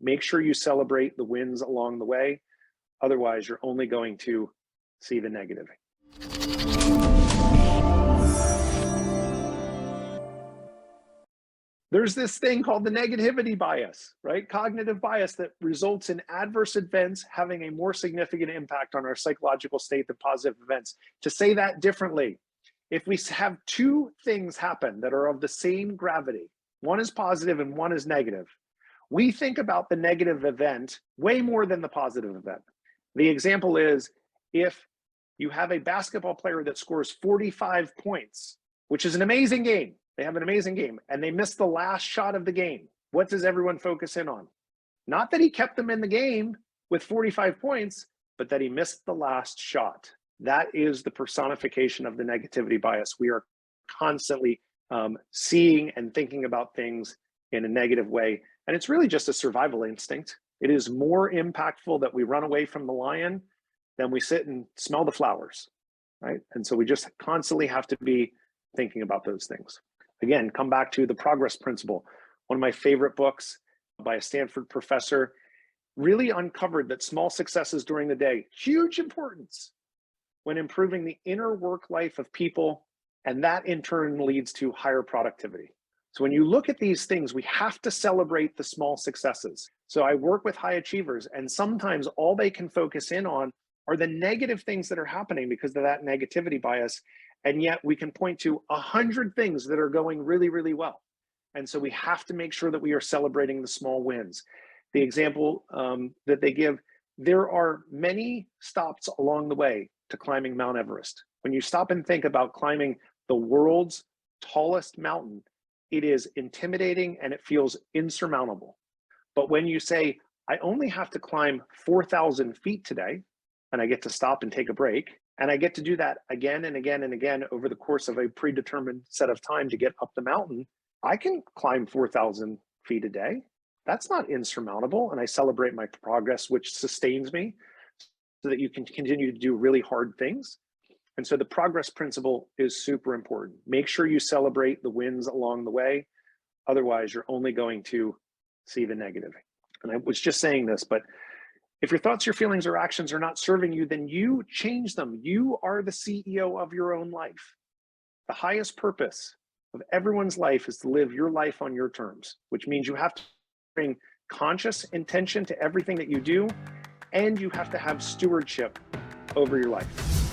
Make sure you celebrate the wins along the way. Otherwise, you're only going to see the negative. There's this thing called the negativity bias, right? Cognitive bias that results in adverse events having a more significant impact on our psychological state than positive events. To say that differently, if we have two things happen that are of the same gravity, one is positive and one is negative, we think about the negative event way more than the positive event. The example is if you have a basketball player that scores 45 points, which is an amazing game. They have an amazing game and they miss the last shot of the game. What does everyone focus in on? Not that he kept them in the game with 45 points, but that he missed the last shot. That is the personification of the negativity bias. We are constantly seeing and thinking about things in a negative way. And it's really just a survival instinct. It is more impactful that we run away from the lion than we sit and smell the flowers, right? And so we just constantly have to be thinking about those things. Again, come back to the progress principle. One of my favorite books by a Stanford professor really uncovered that small successes during the day, huge importance when improving the inner work life of people, and that in turn leads to higher productivity. So when you look at these things, we have to celebrate the small successes. So I work with high achievers, and sometimes all they can focus in on are the negative things that are happening because of that negativity bias. And yet we can point to 100 things that are going really, really well. And so we have to make sure that we are celebrating the small wins. The example that they give, there are many stops along the way to climbing Mount Everest. When you stop and think about climbing the world's tallest mountain, it is intimidating and it feels insurmountable. But when you say, I only have to climb 4,000 feet today, and I get to stop and take a break, and I get to do that again and again and again over the course of a predetermined set of time to get up the mountain, I can climb 4,000 feet a day. That's not insurmountable. And I celebrate my progress, which sustains me so that you can continue to do really hard things. And so the progress principle is super important. Make sure you celebrate the wins along the way. Otherwise, you're only going to see the negative. And I was just saying this, but if your thoughts, your feelings, or actions are not serving you, then you change them. You are the CEO of your own life. The highest purpose of everyone's life is to live your life on your terms, which means you have to bring conscious intention to everything that you do, and you have to have stewardship over your life.